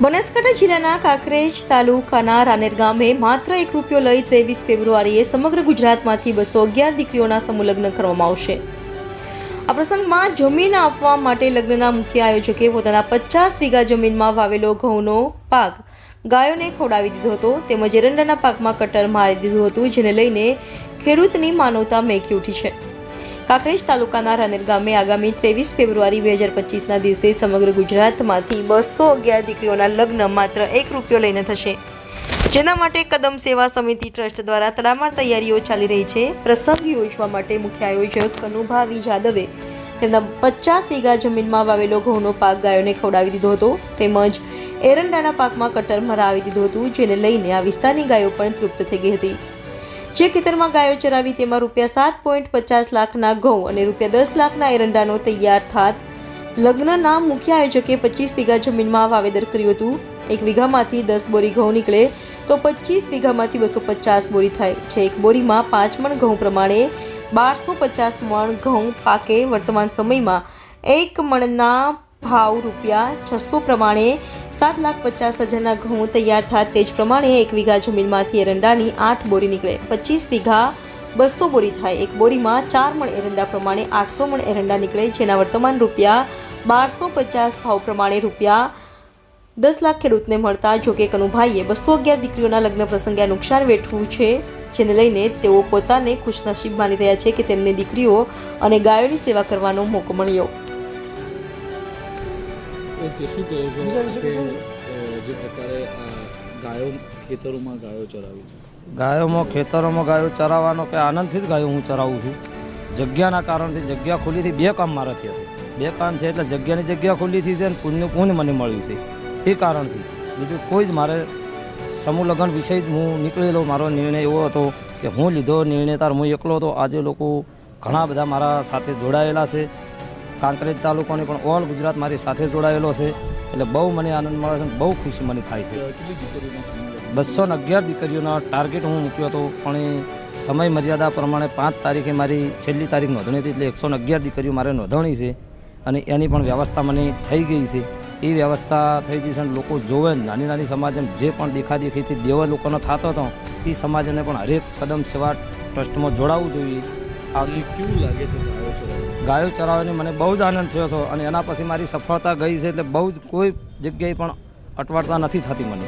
બનાસકાંઠા જિલ્લાના કાંકરેજ તાલુકાના રાનેર ગામે માત્ર ₹1 લઈ 23 ફેબ્રુઆરીએ સમગ્ર ગુજરાતમાંથી 211 દીકરીઓના સમૂહ લગ્ન કરવામાં આવશે। આ પ્રસંગમાં જમીન આપવા માટે લગ્નના મુખ્ય આયોજકે પોતાના 50 વીઘા જમીનમાં વાવેલો ઘઉંનો પાક ગાયોને ખવડાવી દીધો હતો તેમજ એરંડાના પાકમાં કટર મારી દીધું હતું, જેને લઈને ખેડૂતની માનવતા મેકી ઉઠી છે। કાંકરેજ તાલુકાના રાનેર ગામે આગામી 23 ફેબ્રુઆરી 2025ના દિવસે સમગ્ર ગુજરાતમાંથી 211 દીકરીઓના લગ્ન માત્ર ₹1 લઈને થશે, જેના માટે કદમ સેવા સમિતિ ટ્રસ્ટ દ્વારા તડામાર તૈયારીઓ ચાલી રહી છે। પ્રસંગ યોજવા માટે મુખ્ય આયોજક કનુભાવી જાદવે તેમના 50 વીઘા જમીનમાં વાવેલો ઘઉંનો પાક ગાયોને ખવડાવી દીધો હતો તેમજ એરંડાના પાકમાં કટર મરાવી દીધું હતું, જેને લઈને આ વિસ્તારની ગાયો પણ તૃપ્ત થઈ ગઈ હતી। જે ખેતરમાં ગાયો ચરાવી તેમાં ₹7.50 લાખના ઘઉં અને ₹10 લાખના એરંડાનો તૈયાર થાત લગ્નના મુખ્ય આયોજકે 25 વીઘા જમીનમાં વાવેતર કર્યું હતું। 1 વીઘામાંથી 10 બોરી ઘઉં નીકળે તો 25 વીઘામાંથી 250 બોરી થાય છે। એક બોરીમાં 5 મણ ઘઉં પ્રમાણે 1250 મણ ઘઉં પાકે। વર્તમાન સમયમાં 1 મણના ભાવ ₹600 પ્રમાણે 7,50,000ના ઘઉં તૈયાર થાય। તે જ પ્રમાણે 1 વીઘા જમીનમાંથી એરંડાની 8 બોરી નીકળે, 25 વીઘા 200 બોરી થાય। એક બોરીમાં 4 મણ એરંડા પ્રમાણે 800 મણ એરંડા નીકળે, જેના વર્તમાન ₹1250 ભાવ પ્રમાણે ₹10 લાખ ખેડૂતને મળતા। જોકે કનુભાઈએ 211 દીકરીઓના લગ્ન પ્રસંગે નુકસાન વેઠવું છે, જેને લઈને તેઓ પોતાને ખુશનસીબ માની રહ્યા છે કે તેમને દીકરીઓ અને ગાયોની સેવા કરવાનો મોકો મળ્યો। શું કહો છો કે જે પ્રકારે ગાયો ખેતરોમાં ગાયો ચરાવી છે? ખેતરોમાં ગાયો ચરાવવાનો કે આનંદથી જ ગાયો હું ચરાવું છું। જગ્યાના કારણથી જગ્યા ખુલ્લીથી 2 કામ મારાથી હશે, 2 કામ છે એટલે જગ્યાની જગ્યા ખુલ્લીથી છે અને પુણ્યનું પુણ્ય મને મળ્યું છે, એ કારણથી બીજું કોઈ જ મારે સમૂહ લગ્ન વિષય જ હું નીકળેલો મારો નિર્ણય એવો હતો કે હું લીધો નિર્ણય તાર હું એકલો હતો। આજે લોકો ઘણા બધા મારા સાથે જોડાયેલા છે, કાંકરેજ તાલુકાની પણ ઓલ ગુજરાત મારી સાથે જોડાયેલો છે, એટલે બહુ મને આનંદ મળે છે, બહુ ખુશી મને થાય છે। 211 દીકરીઓના ટાર્ગેટ હું મૂક્યો હતો, પણ એ સમય મર્યાદા પ્રમાણે 5 તારીખે મારી છેલ્લી તારીખ નોંધણી હતી, એટલે 111 દીકરીઓ મારે નોંધણી છે અને એની પણ વ્યવસ્થા મને થઈ ગઈ છે। એ વ્યવસ્થા થઈ ગઈ છે અને લોકો જોવે નાની નાની સમાજને જે પણ દેખાદેખીથી દેવા લોકોનો થતો હતો એ સમાજને પણ હરેક કદમ સેવા ટ્રસ્ટમાં જોડાવવું જોઈએ। કેવું લાગે છે ગાયો ચરાવવાની મને બહુ જ આનંદ થયો હતો અને એના પછી મારી સફળતા ગઈ છે, એટલે બહુ જ કોઈ જગ્યાએ પણ અટવાડતા નથી થતી મને।